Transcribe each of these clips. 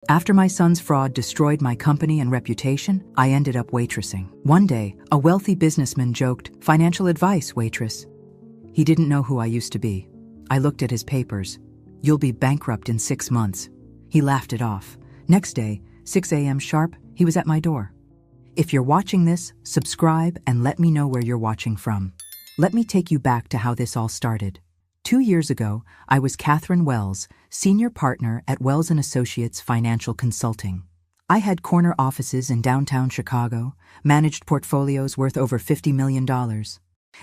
After my son's fraud destroyed my company and reputation, I ended up waitressing. One day, a wealthy businessman joked, "Financial advice, waitress." He didn't know who I used to be. I looked at his papers. "You'll be bankrupt in 6 months." He laughed it off. Next day, 6 a.m. sharp, he was at my door. If you're watching this, subscribe and let me know where you're watching from. Let me take you back to how this all started. 2 years ago, I was Catherine Wells, senior partner at Wells & Associates Financial Consulting. I had corner offices in downtown Chicago, managed portfolios worth over $50 million,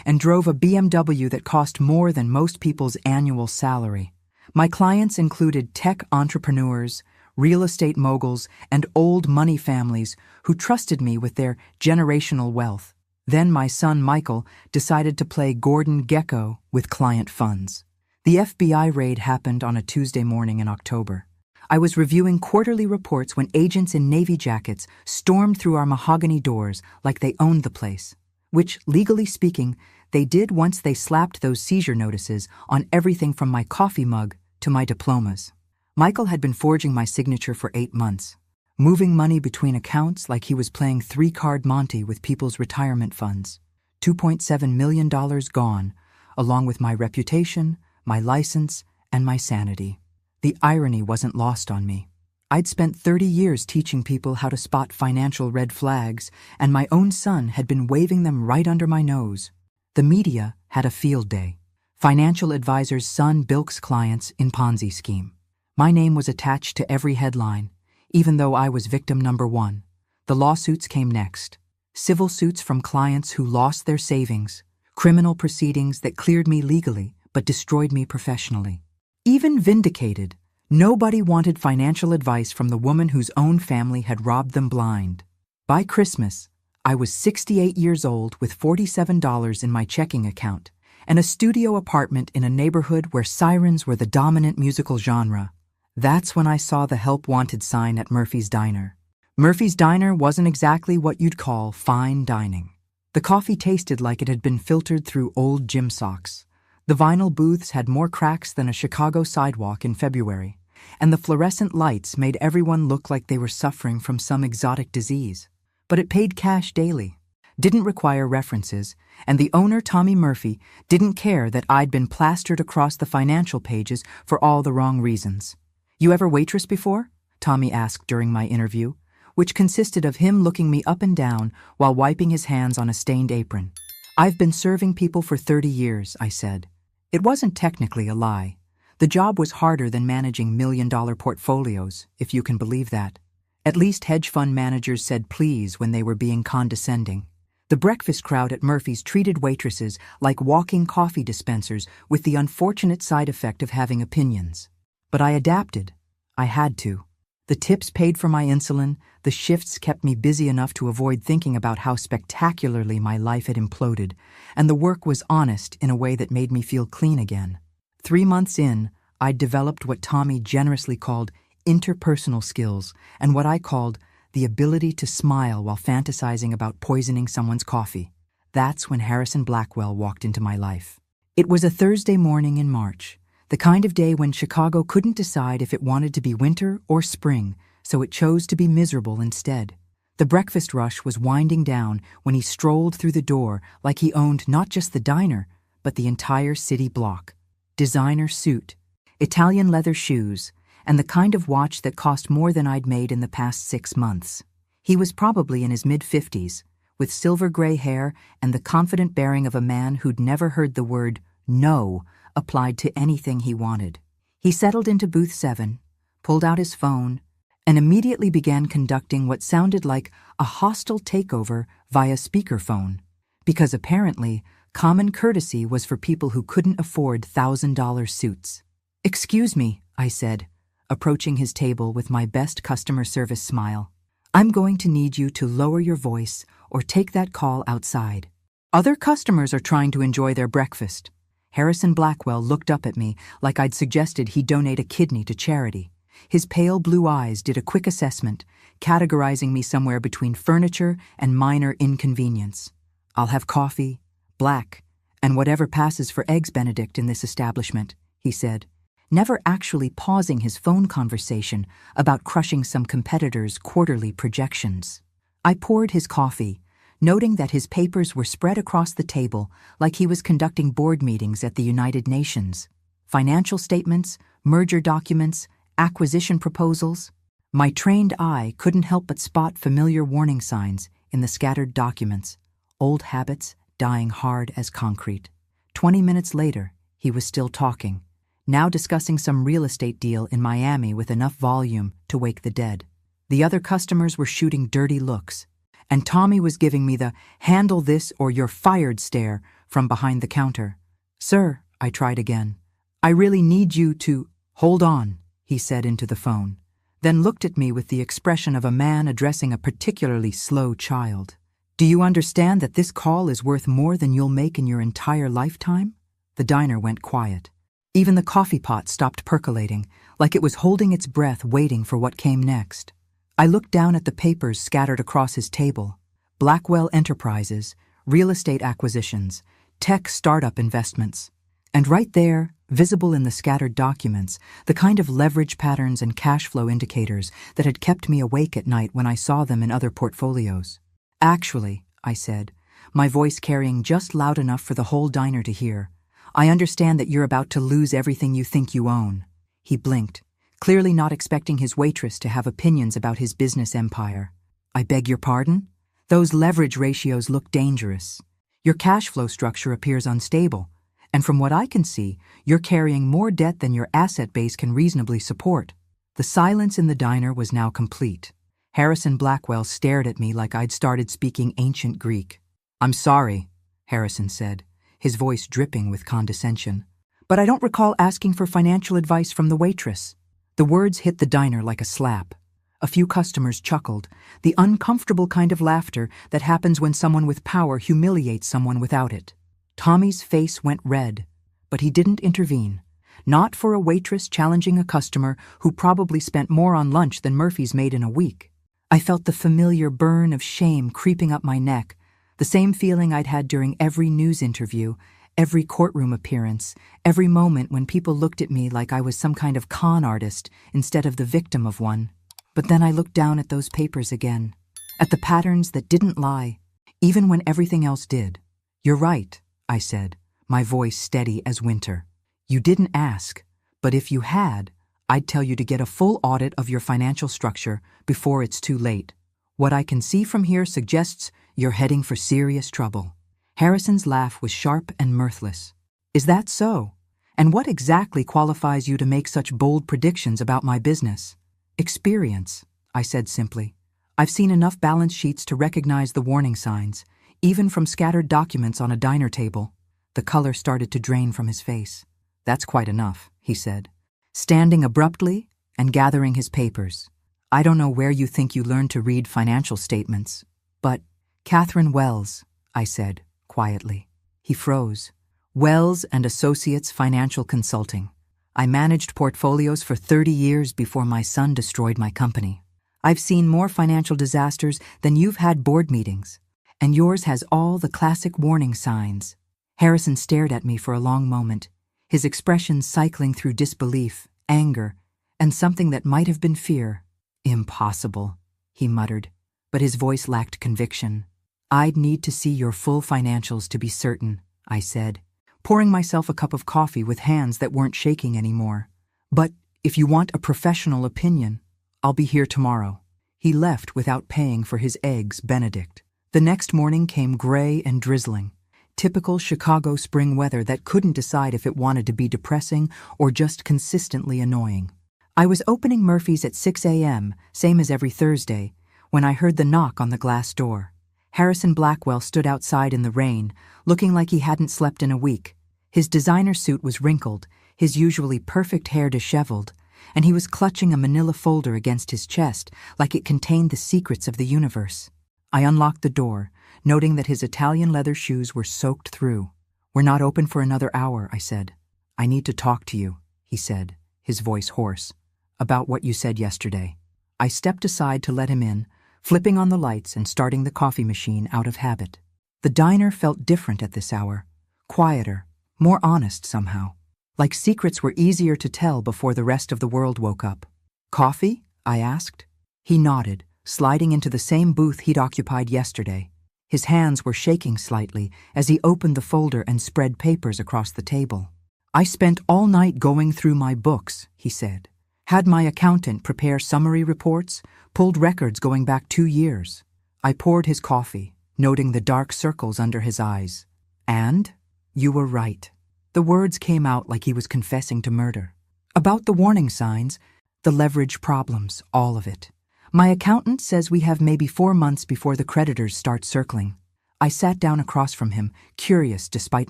and drove a BMW that cost more than most people's annual salary. My clients included tech entrepreneurs, real estate moguls, and old money families who trusted me with their generational wealth. Then my son Michael decided to play Gordon Gekko with client funds. The FBI raid happened on a Tuesday morning in October. I was reviewing quarterly reports when agents in navy jackets stormed through our mahogany doors like they owned the place, which, legally speaking, they did once they slapped those seizure notices on everything from my coffee mug to my diplomas. Michael had been forging my signature for 8 months, moving money between accounts like he was playing 3-card Monte with people's retirement funds. $2.7 million gone, along with my reputation, my license, and my sanity. The irony wasn't lost on me. I'd spent 30 years teaching people how to spot financial red flags, and my own son had been waving them right under my nose. The media had a field day. Financial advisor's son bilks clients in Ponzi scheme. My name was attached to every headline, even though I was victim number 1. The lawsuits came next. Civil suits from clients who lost their savings, criminal proceedings that cleared me legally but destroyed me professionally. Even vindicated, nobody wanted financial advice from the woman whose own family had robbed them blind. By Christmas, I was 68 years old with $47 in my checking account and a studio apartment in a neighborhood where sirens were the dominant musical genre. That's when I saw the help wanted sign at Murphy's Diner. Murphy's Diner wasn't exactly what you'd call fine dining. The coffee tasted like it had been filtered through old gym socks. The vinyl booths had more cracks than a Chicago sidewalk in February, and the fluorescent lights made everyone look like they were suffering from some exotic disease. But it paid cash daily, didn't require references, and the owner, Tommy Murphy, didn't care that I'd been plastered across the financial pages for all the wrong reasons. "You ever waitress before?" Tommy asked during my interview, which consisted of him looking me up and down while wiping his hands on a stained apron. "I've been serving people for 30 years, I said. It wasn't technically a lie. The job was harder than managing million-dollar portfolios, if you can believe that. At least hedge fund managers said please when they were being condescending. The breakfast crowd at Murphy's treated waitresses like walking coffee dispensers with the unfortunate side effect of having opinions. But I adapted. I had to. The tips paid for my insulin, the shifts kept me busy enough to avoid thinking about how spectacularly my life had imploded, and the work was honest in a way that made me feel clean again. 3 months in, I'd developed what Tommy generously called interpersonal skills, and what I called the ability to smile while fantasizing about poisoning someone's coffee. That's when Harrison Blackwell walked into my life. It was a Thursday morning in March. The kind of day when Chicago couldn't decide if it wanted to be winter or spring, so it chose to be miserable instead. The breakfast rush was winding down when he strolled through the door like he owned not just the diner, but the entire city block. Designer suit, Italian leather shoes, and the kind of watch that cost more than I'd made in the past 6 months. He was probably in his mid-50s, with silver-gray hair and the confident bearing of a man who'd never heard the word no applied to anything he wanted. He settled into booth 7, pulled out his phone, and immediately began conducting what sounded like a hostile takeover via speakerphone, because apparently common courtesy was for people who couldn't afford $1,000 suits. "Excuse me," I said, approaching his table with my best customer service smile. "I'm going to need you to lower your voice or take that call outside. Other customers are trying to enjoy their breakfast." Harrison Blackwell looked up at me like I'd suggested he donate a kidney to charity. His pale blue eyes did a quick assessment, categorizing me somewhere between furniture and minor inconvenience. "I'll have coffee, black, and whatever passes for eggs Benedict in this establishment," he said. never actually pausing his phone conversation about crushing some competitor's quarterly projections. I poured his coffee, noting that his papers were spread across the table like he was conducting board meetings at the United Nations. Financial statements, merger documents, acquisition proposals. My trained eye couldn't help but spot familiar warning signs in the scattered documents, old habits dying hard as concrete. 20 minutes later, he was still talking, now discussing some real estate deal in Miami with enough volume to wake the dead. The other customers were shooting dirty looks, and Tommy was giving me the "handle this or you're fired" stare from behind the counter. "Sir," I tried again. "I really need you to—" "Hold on," he said into the phone, then looked at me with the expression of a man addressing a particularly slow child. "Do you understand that this call is worth more than you'll make in your entire lifetime?" The diner went quiet. Even the coffee pot stopped percolating, like it was holding its breath waiting for what came next. I looked down at the papers scattered across his table. Blackwell Enterprises, real estate acquisitions, tech startup investments. And right there, visible in the scattered documents, the kind of leverage patterns and cash flow indicators that had kept me awake at night when I saw them in other portfolios. "Actually," I said, my voice carrying just loud enough for the whole diner to hear, "I understand that you're about to lose everything you think you own." He blinked, clearly not expecting his waitress to have opinions about his business empire. "I beg your pardon? Those leverage ratios look dangerous. Your cash flow structure appears unstable, and from what I can see, you're carrying more debt than your asset base can reasonably support." The silence in the diner was now complete. Harrison Blackwell stared at me like I'd started speaking ancient Greek. "I'm sorry," Harrison said, his voice dripping with condescension, "but I don't recall asking for financial advice from the waitress." The words hit the diner like a slap. A few customers chuckled, the uncomfortable kind of laughter that happens when someone with power humiliates someone without it. Tommy's face went red, but he didn't intervene. Not for a waitress challenging a customer who probably spent more on lunch than Murphy's made in a week. I felt the familiar burn of shame creeping up my neck, the same feeling I'd had during every news interview, every courtroom appearance, every moment when people looked at me like I was some kind of con artist instead of the victim of one. But then I looked down at those papers again, at the patterns that didn't lie, even when everything else did. "You're right," I said, my voice steady as winter. "You didn't ask, but if you had, I'd tell you to get a full audit of your financial structure before it's too late. What I can see from here suggests you're heading for serious trouble." Harrison's laugh was sharp and mirthless. "Is that so? And what exactly qualifies you to make such bold predictions about my business?" "Experience," I said simply. "I've seen enough balance sheets to recognize the warning signs, even from scattered documents on a diner table." The color started to drain from his face. "That's quite enough," he said, standing abruptly and gathering his papers. "I don't know where you think you learned to read financial statements, but—" "Catherine Wells," I said, quietly. He froze. "Wells and Associates Financial Consulting. I managed portfolios for 30 years before my son destroyed my company. I've seen more financial disasters than you've had board meetings, and yours has all the classic warning signs." Harrison stared at me for a long moment, his expression cycling through disbelief, anger, and something that might have been fear. "Impossible," he muttered, but his voice lacked conviction. "I'd need to see your full financials to be certain," I said, pouring myself a cup of coffee with hands that weren't shaking anymore. "But if you want a professional opinion, I'll be here tomorrow." He left without paying for his eggs Benedict. The next morning came gray and drizzling, typical Chicago spring weather that couldn't decide if it wanted to be depressing or just consistently annoying. I was opening Murphy's at 6 a.m., same as every Thursday, when I heard the knock on the glass door. Harrison Blackwell stood outside in the rain, looking like he hadn't slept in a week. His designer suit was wrinkled, his usually perfect hair disheveled, and he was clutching a manila folder against his chest like it contained the secrets of the universe. I unlocked the door, noting that his Italian leather shoes were soaked through. "We're not open for another hour," I said. "I need to talk to you," he said, his voice hoarse, "about what you said yesterday." I stepped aside to let him in, flipping on the lights and starting the coffee machine out of habit. The diner felt different at this hour, quieter, more honest somehow. Like secrets were easier to tell before the rest of the world woke up. "Coffee?" I asked. He nodded, sliding into the same booth he'd occupied yesterday. His hands were shaking slightly as he opened the folder and spread papers across the table. "I spent all night going through my books," he said. "Had my accountant prepare summary reports, pulled records going back 2 years. I poured his coffee, noting the dark circles under his eyes. "And? You were right." The words came out like he was confessing to murder. "About the warning signs, the leverage problems, all of it. My accountant says we have maybe 4 months before the creditors start circling." I sat down across from him, curious despite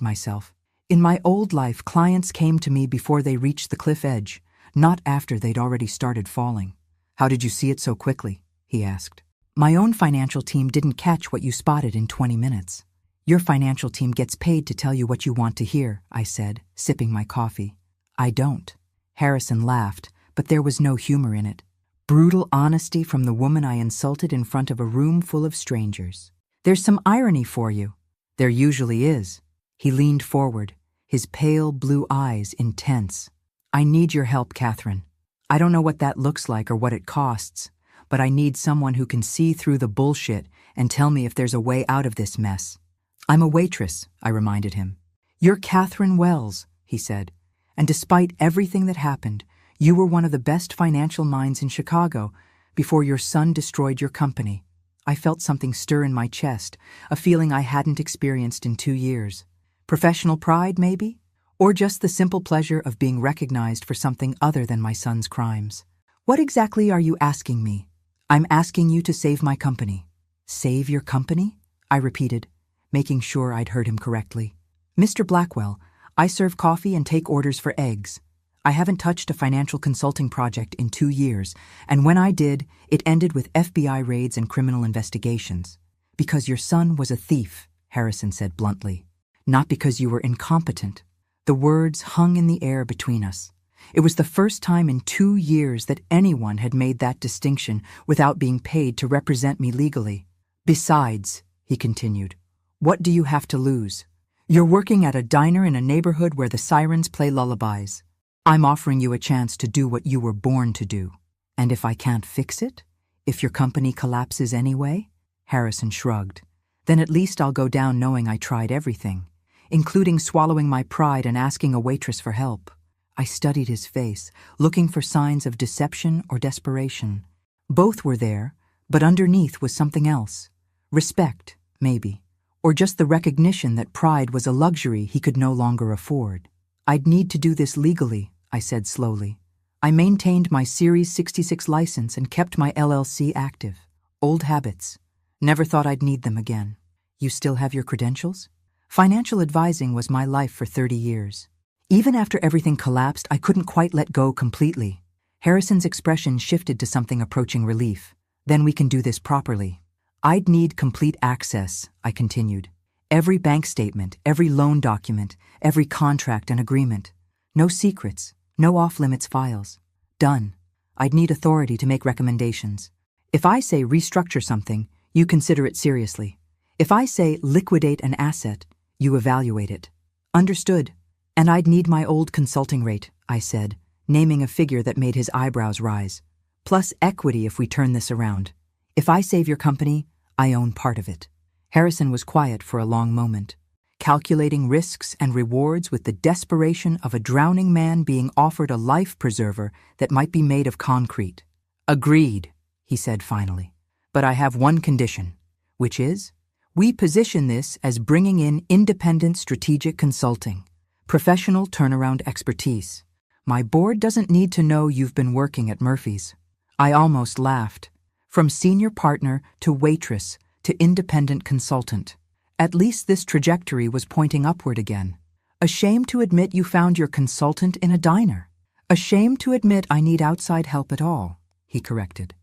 myself. In my old life, clients came to me before they reached the cliff edge, not after they'd already started falling. "How did you see it so quickly?" he asked. "My own financial team didn't catch what you spotted in 20 minutes. Your financial team gets paid to tell you what you want to hear," I said, sipping my coffee. "I don't." Harrison laughed, but there was no humor in it. Brutal honesty from the woman I insulted in front of a room full of strangers. "There's some irony for you." "There usually is." He leaned forward, his pale blue eyes intense. "I need your help, Catherine. I don't know what that looks like or what it costs, but I need someone who can see through the bullshit and tell me if there's a way out of this mess." "I'm a waitress," I reminded him. "You're Catherine Wells," he said, "and despite everything that happened, you were one of the best financial minds in Chicago before your son destroyed your company." I felt something stir in my chest, a feeling I hadn't experienced in 2 years. Professional pride, maybe? Or just the simple pleasure of being recognized for something other than my son's crimes. "What exactly are you asking me?" "I'm asking you to save my company." "Save your company?" I repeated, making sure I'd heard him correctly. "Mr. Blackwell, I serve coffee and take orders for eggs. I haven't touched a financial consulting project in 2 years, and when I did, it ended with FBI raids and criminal investigations. Because your son was a thief," Harrison said bluntly. "Not because you were incompetent." The words hung in the air between us. It was the first time in 2 years that anyone had made that distinction without being paid to represent me legally. "Besides," he continued, "what do you have to lose? You're working at a diner in a neighborhood where the sirens play lullabies. I'm offering you a chance to do what you were born to do. And if I can't fix it? If your company collapses anyway?" Harrison shrugged. "Then at least I'll go down knowing I tried everything, including swallowing my pride and asking a waitress for help." I studied his face, looking for signs of deception or desperation. Both were there, but underneath was something else. Respect, maybe, or just the recognition that pride was a luxury he could no longer afford. "I'd need to do this legally," I said slowly. "I maintained my Series 66 license and kept my LLC active. Old habits. Never thought I'd need them again." "You still have your credentials?" Financial advising was my life for 30 years. Even after everything collapsed, I couldn't quite let go completely. Harrison's expression shifted to something approaching relief. "Then we can do this properly." "I'd need complete access," I continued. "Every bank statement, every loan document, every contract and agreement. No secrets, no off-limits files. Done. I'd need authority to make recommendations. If I say restructure something, you consider it seriously. If I say liquidate an asset, you evaluate it." "Understood. And I'd need my old consulting rate," I said, naming a figure that made his eyebrows rise. "Plus equity if we turn this around. If I save your company, I own part of it." Harrison was quiet for a long moment, calculating risks and rewards with the desperation of a drowning man being offered a life preserver that might be made of concrete. "Agreed," he said finally. "But I have one condition, which is, we position this as bringing in independent strategic consulting, professional turnaround expertise. My board doesn't need to know you've been working at Murphy's." I almost laughed. From senior partner to waitress to independent consultant. At least this trajectory was pointing upward again. "Ashamed to admit you found your consultant in a diner. Ashamed to admit I need outside help at all," he corrected.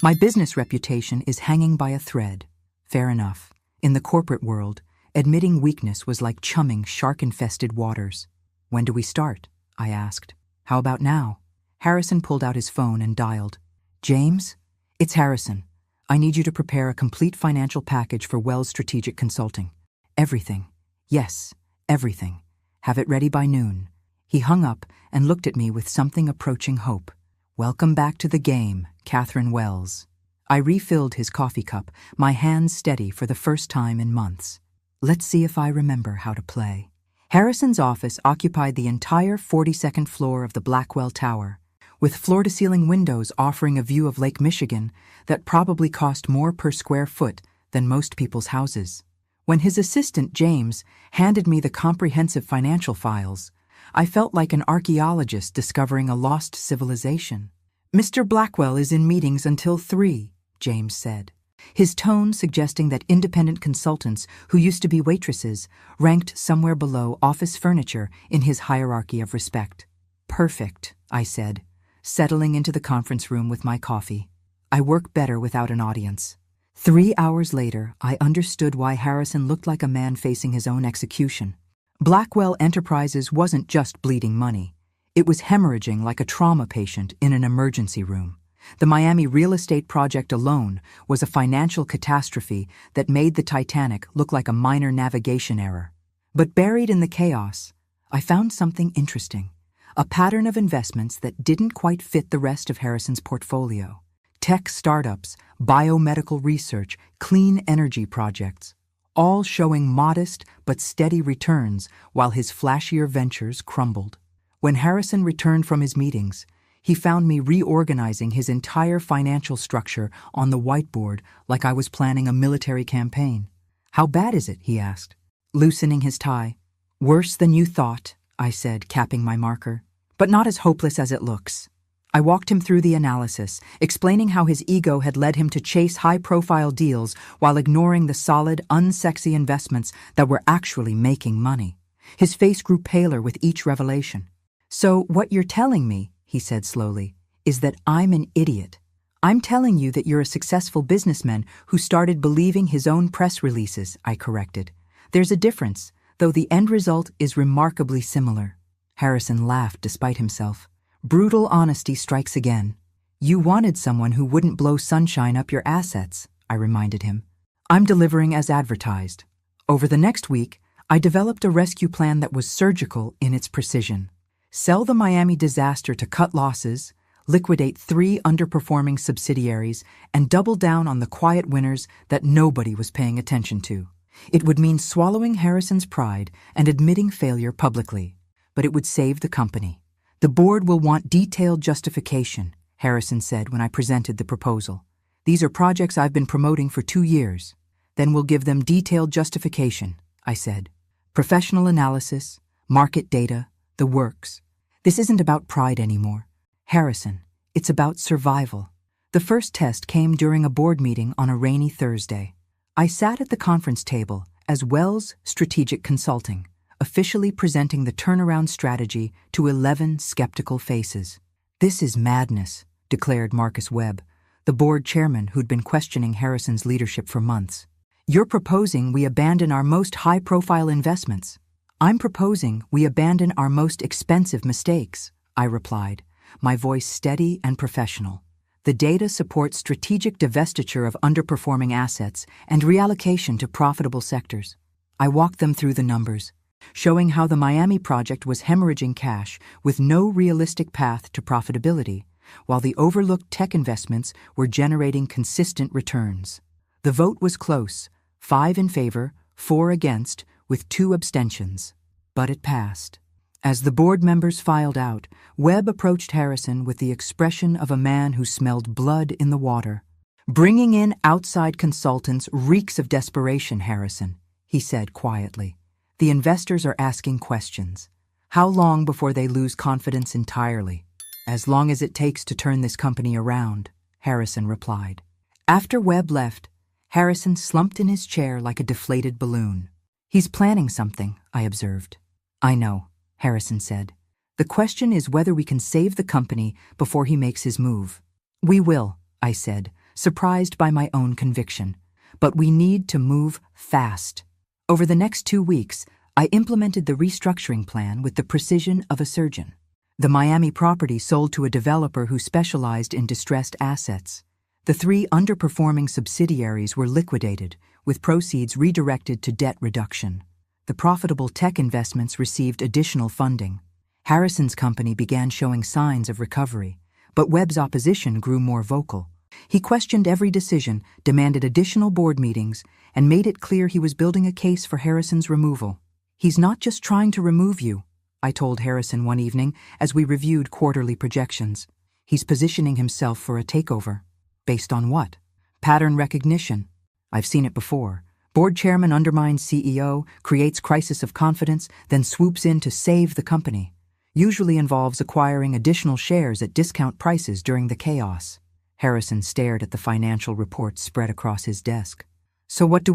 "My business reputation is hanging by a thread." Fair enough. In the corporate world, admitting weakness was like chumming shark-infested waters. "When do we start?" I asked. "How about now?" Harrison pulled out his phone and dialed. "James? It's Harrison. I need you to prepare a complete financial package for Wells Strategic Consulting. Everything. Yes, everything. Have it ready by noon. He hung up and looked at me with something approaching hope. "Welcome back to the game, Catherine Wells." I refilled his coffee cup, my hands steady for the first time in months. Let's see if I remember how to play. Harrison's office occupied the entire 42nd floor of the Blackwell Tower, with floor-to-ceiling windows offering a view of Lake Michigan that probably cost more per square foot than most people's houses. When his assistant, James, handed me the comprehensive financial files, I felt like an archaeologist discovering a lost civilization. "Mr. Blackwell is in meetings until 3, James said, his tone suggesting that independent consultants who used to be waitresses ranked somewhere below office furniture in his hierarchy of respect. "Perfect," I said, settling into the conference room with my coffee. I work better without an audience. 3 hours later, I understood why Harrison looked like a man facing his own execution. Blackwell Enterprises wasn't just bleeding money. It was hemorrhaging like a trauma patient in an emergency room. The Miami real estate project alone was a financial catastrophe that made the Titanic look like a minor navigation error. But buried in the chaos, I found something interesting. A pattern of investments that didn't quite fit the rest of Harrison's portfolio. Tech startups, biomedical research, clean energy projects, all showing modest but steady returns while his flashier ventures crumbled. When Harrison returned from his meetings, he found me reorganizing his entire financial structure on the whiteboard like I was planning a military campaign. "How bad is it?" he asked, loosening his tie. "Worse than you thought," I said, capping my marker, "but not as hopeless as it looks." I walked him through the analysis, explaining how his ego had led him to chase high-profile deals while ignoring the solid, unsexy investments that were actually making money. His face grew paler with each revelation. "So what you're telling me," he said slowly, "is that I'm an idiot. I'm telling you that you're a successful businessman who started believing his own press releases," I corrected. "There's a difference, though the end result is remarkably similar." Harrison laughed despite himself. "Brutal honesty strikes again. You wanted someone who wouldn't blow sunshine up your assets," I reminded him. "I'm delivering as advertised." Over the next week, I developed a rescue plan that was surgical in its precision. Sell the Miami disaster to cut losses, liquidate 3 underperforming subsidiaries, and double down on the quiet winners that nobody was paying attention to. It would mean swallowing Harrison's pride and admitting failure publicly, but it would save the company. "The board will want detailed justification," Harrison said when I presented the proposal. "These are projects I've been promoting for 2 years. Then we'll give them detailed justification," I said. "Professional analysis, market data, the works. This isn't about pride anymore. Harrison, it's about survival." The first test came during a board meeting on a rainy Thursday. I sat at the conference table as Wells Strategic Consulting, officially presenting the turnaround strategy to 11 skeptical faces. "This is madness," declared Marcus Webb, the board chairman who'd been questioning Harrison's leadership for months. "You're proposing we abandon our most high-profile investments." "I'm proposing we abandon our most expensive mistakes," I replied, my voice steady and professional. "The data supports strategic divestiture of underperforming assets and reallocation to profitable sectors." I walked them through the numbers, showing how the Miami project was hemorrhaging cash with no realistic path to profitability, while the overlooked tech investments were generating consistent returns. The vote was close, 5 in favor, 4 against, with 2 abstentions. But it passed. As the board members filed out, Webb approached Harrison with the expression of a man who smelled blood in the water. "Bringing in outside consultants reeks of desperation, Harrison," he said quietly. "The investors are asking questions. How long before they lose confidence entirely?" "As long as it takes to turn this company around," Harrison replied. After Webb left, Harrison slumped in his chair like a deflated balloon. "He's planning something," I observed. "I know," Harrison said. "The question is whether we can save the company before he makes his move." "We will," I said, surprised by my own conviction. "But we need to move fast." Over the next 2 weeks, I implemented the restructuring plan with the precision of a surgeon. The Miami property sold to a developer who specialized in distressed assets. The 3 underperforming subsidiaries were liquidated, with proceeds redirected to debt reduction. The profitable tech investments received additional funding. Harrison's company began showing signs of recovery, but Webb's opposition grew more vocal. He questioned every decision, demanded additional board meetings, and made it clear he was building a case for Harrison's removal. "He's not just trying to remove you," I told Harrison one evening as we reviewed quarterly projections. "He's positioning himself for a takeover." "Based on what?" "Pattern recognition. I've seen it before. Board chairman undermines CEO, creates crisis of confidence, then swoops in to save the company. Usually involves acquiring additional shares at discount prices during the chaos." Harrison stared at the financial reports spread across his desk. "So what do?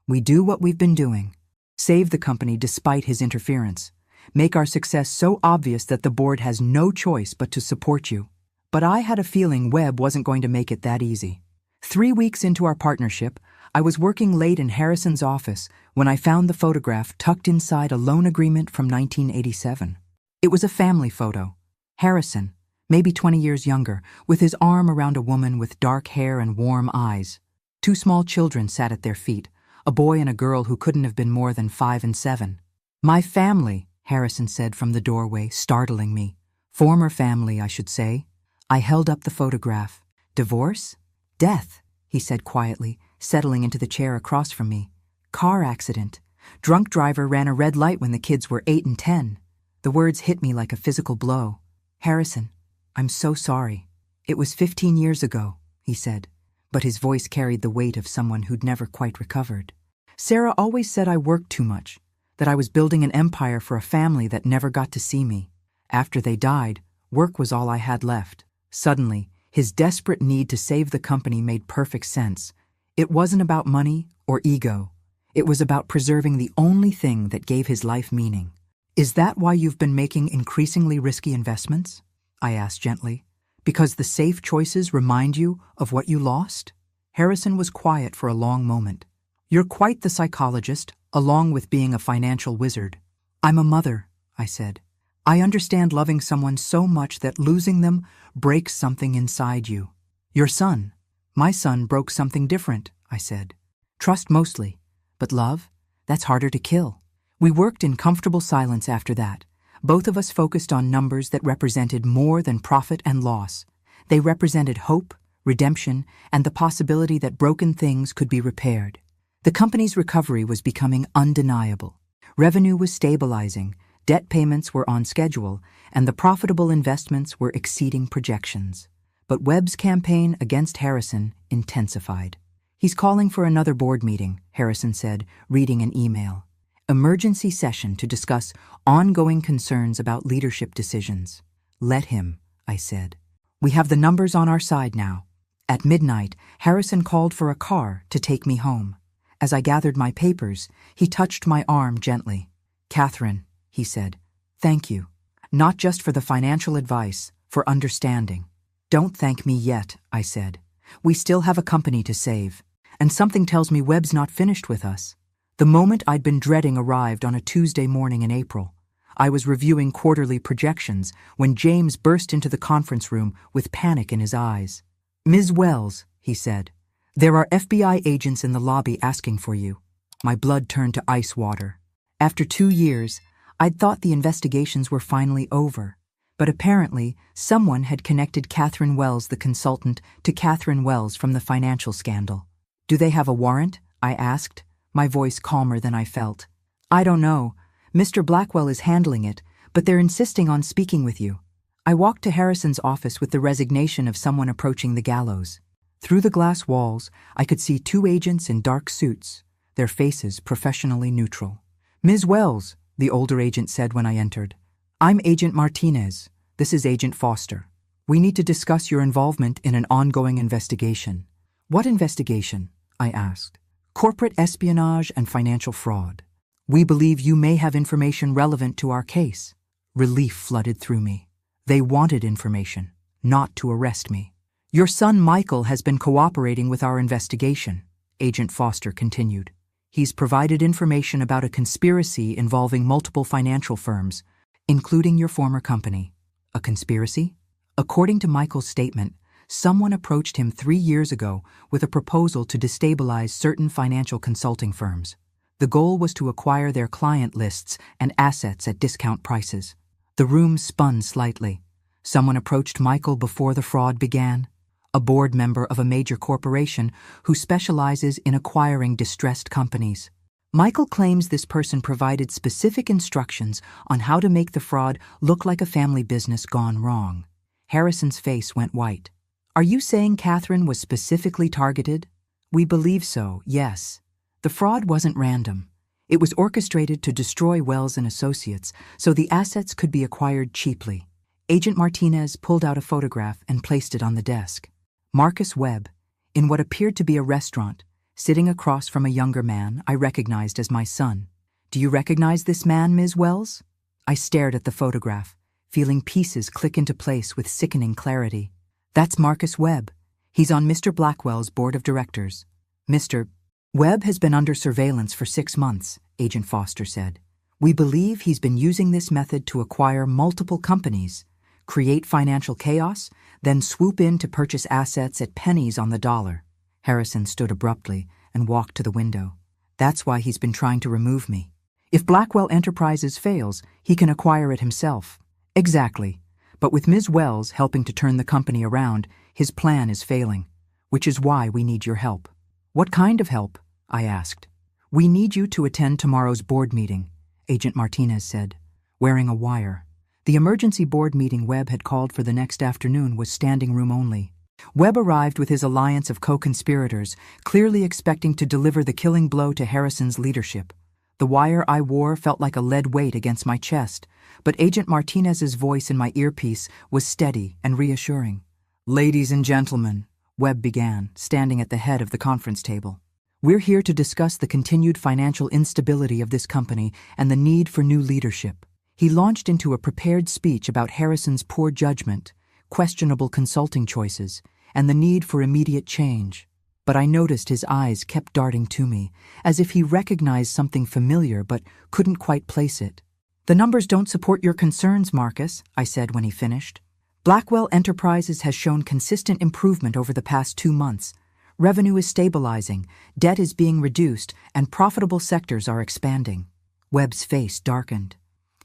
We do what we've been doing. Save the company despite his interference. Make our success so obvious that the board has no choice but to support you." But I had a feeling Webb wasn't going to make it that easy. 3 weeks into our partnership, I was working late in Harrison's office when I found the photograph tucked inside a loan agreement from 1987. It was a family photo. Harrison, maybe 20 years younger, with his arm around a woman with dark hair and warm eyes. 2 small children sat at their feet, a boy and a girl who couldn't have been more than 5 and 7. "My family," Harrison said from the doorway, startling me. "Former family, I should say." I held up the photograph. "Divorce? Death," he said quietly, settling into the chair across from me. "Car accident. Drunk driver ran a red light when the kids were 8 and 10. The words hit me like a physical blow. "Harrison, I'm so sorry. It was 15 years ago," he said, but his voice carried the weight of someone who'd never quite recovered. "Sarah always said I worked too much, that I was building an empire for a family that never got to see me. After they died, work was all I had left." Suddenly, his desperate need to save the company made perfect sense. It wasn't about money or ego. It was about preserving the only thing that gave his life meaning. "Is that why you've been making increasingly risky investments?" I asked gently. "Because the safe choices remind you of what you lost?" Harrison was quiet for a long moment. "You're quite the psychologist, along with being a financial wizard." "I'm a mother," I said. "I understand loving someone so much that losing them breaks something inside you." "Your son." "My son broke something different," I said. "Trust mostly, but love, that's harder to kill." We worked in comfortable silence after that. Both of us focused on numbers that represented more than profit and loss. They represented hope, redemption, and the possibility that broken things could be repaired. The company's recovery was becoming undeniable. Revenue was stabilizing, debt payments were on schedule, and the profitable investments were exceeding projections. But Webb's campaign against Harrison intensified. "He's calling for another board meeting," Harrison said, reading an email. "Emergency session to discuss ongoing concerns about leadership decisions." "Let him," I said. "We have the numbers on our side now." At midnight, Harrison called for a car to take me home. As I gathered my papers, he touched my arm gently. "Catherine," he said, "thank you. Not just for the financial advice, for understanding." "Don't thank me yet," I said. "We still have a company to save, and something tells me Webb's not finished with us." The moment I'd been dreading arrived on a Tuesday morning in April. I was reviewing quarterly projections when James burst into the conference room with panic in his eyes. "Ms. Wells," he said, "there are FBI agents in the lobby asking for you." My blood turned to ice water. After 2 years, I'd thought the investigations were finally over. But apparently, someone had connected Catherine Wells, the consultant, to Catherine Wells from the financial scandal. "Do they have a warrant?" I asked, my voice calmer than I felt. "I don't know. Mr. Blackwell is handling it, but they're insisting on speaking with you." I walked to Harrison's office with the resignation of someone approaching the gallows. Through the glass walls, I could see 2 agents in dark suits, their faces professionally neutral. "Ms. Wells," the older agent said when I entered. "I'm Agent Martinez. This is Agent Foster. We need to discuss your involvement in an ongoing investigation." "What investigation?" I asked. "Corporate espionage and financial fraud. We believe you may have information relevant to our case." Relief flooded through me. They wanted information, not to arrest me. "Your son Michael has been cooperating with our investigation," Agent Foster continued. "He's provided information about a conspiracy involving multiple financial firms, including your former company." "A conspiracy?" "According to Michael's statement, someone approached him 3 years ago with a proposal to destabilize certain financial consulting firms. The goal was to acquire their client lists and assets at discount prices. The room spun slightly. Someone approached Michael before the fraud began, a board member of a major corporation who specializes in acquiring distressed companies. Michael claims this person provided specific instructions on how to make the fraud look like a family business gone wrong. Harrison's face went white. Are you saying Catherine was specifically targeted? We believe so, yes. The fraud wasn't random. It was orchestrated to destroy Wells and Associates so the assets could be acquired cheaply. Agent Martinez pulled out a photograph and placed it on the desk. Marcus Webb, in what appeared to be a restaurant, sitting across from a younger man I recognized as my son. Do you recognize this man, Ms. Wells? I stared at the photograph, feeling pieces click into place with sickening clarity. That's Marcus Webb. He's on Mr. Blackwell's board of directors. Mr. Webb has been under surveillance for 6 months, Agent Foster said. We believe he's been using this method to acquire multiple companies, create financial chaos, then swoop in to purchase assets at pennies on the dollar. Harrison stood abruptly and walked to the window. That's why he's been trying to remove me. If Blackwell Enterprises fails, he can acquire it himself. Exactly. But with Ms. Wells helping to turn the company around, his plan is failing, which is why we need your help. What kind of help? I asked. We need you to attend tomorrow's board meeting, Agent Martinez said, wearing a wire. The emergency board meeting Webb had called for the next afternoon was standing room only. Webb arrived with his alliance of co-conspirators, clearly expecting to deliver the killing blow to Harrison's leadership. The wire I wore felt like a lead weight against my chest, but Agent Martinez's voice in my earpiece was steady and reassuring. Ladies and gentlemen, Webb began, standing at the head of the conference table. We're here to discuss the continued financial instability of this company and the need for new leadership. He launched into a prepared speech about Harrison's poor judgment, questionable consulting choices, and the need for immediate change. But I noticed his eyes kept darting to me, as if he recognized something familiar but couldn't quite place it. The numbers don't support your concerns, Marcus, I said when he finished. Blackwell Enterprises has shown consistent improvement over the past 2 months. Revenue is stabilizing, debt is being reduced, and profitable sectors are expanding. Webb's face darkened.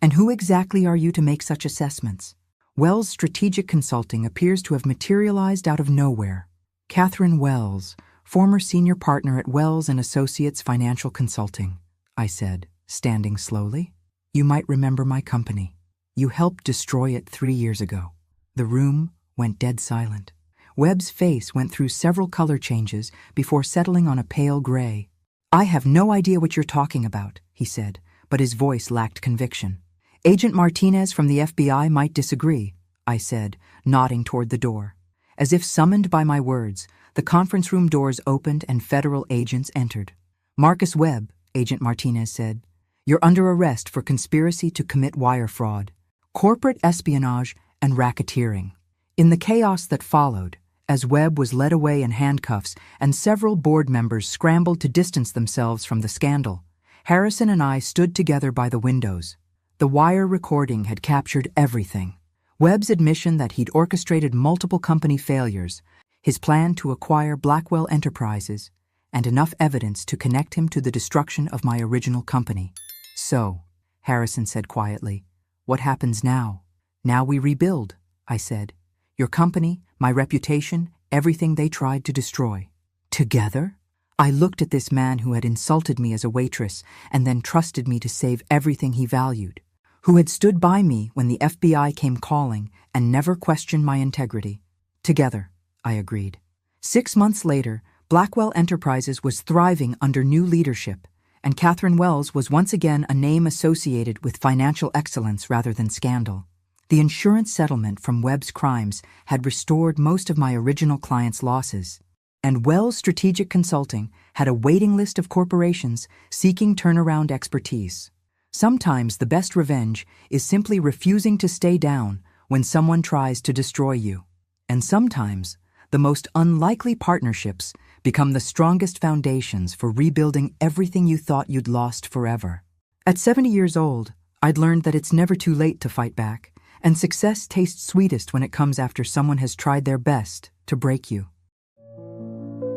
And who exactly are you to make such assessments? Wells Strategic Consulting appears to have materialized out of nowhere. Catherine Wells, former senior partner at Wells and Associates Financial Consulting, I said, standing slowly. You might remember my company. You helped destroy it 3 years ago. The room went dead silent. Webb's face went through several color changes before settling on a pale gray. I have no idea what you're talking about, he said, but his voice lacked conviction. Agent Martinez from the FBI might disagree, I said, nodding toward the door. As if summoned by my words, the conference room doors opened and federal agents entered. Marcus Webb, Agent Martinez said, you're under arrest for conspiracy to commit wire fraud, corporate espionage, and racketeering. In the chaos that followed, as Webb was led away in handcuffs and several board members scrambled to distance themselves from the scandal, Harrison and I stood together by the windows. The wire recording had captured everything. Webb's admission that he'd orchestrated multiple company failures, his plan to acquire Blackwell Enterprises, and enough evidence to connect him to the destruction of my original company. So, Harrison said quietly, what happens now? Now we rebuild, I said. Your company, my reputation, everything they tried to destroy. Together? I looked at this man who had insulted me as a waitress and then trusted me to save everything he valued, who had stood by me when the FBI came calling and never questioned my integrity. Together, I agreed. 6 months later, Blackwell Enterprises was thriving under new leadership, and Catherine Wells was once again a name associated with financial excellence rather than scandal. The insurance settlement from Webb's crimes had restored most of my original clients' losses, and Wells Strategic Consulting had a waiting list of corporations seeking turnaround expertise. Sometimes the best revenge is simply refusing to stay down when someone tries to destroy you. And sometimes the most unlikely partnerships become the strongest foundations for rebuilding everything you thought you'd lost forever. At 70 years old, I'd learned that it's never too late to fight back, and success tastes sweetest when it comes after someone has tried their best to break you.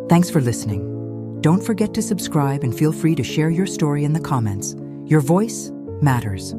Thanks for listening. Don't forget to subscribe and feel free to share your story in the comments. Your voice matters.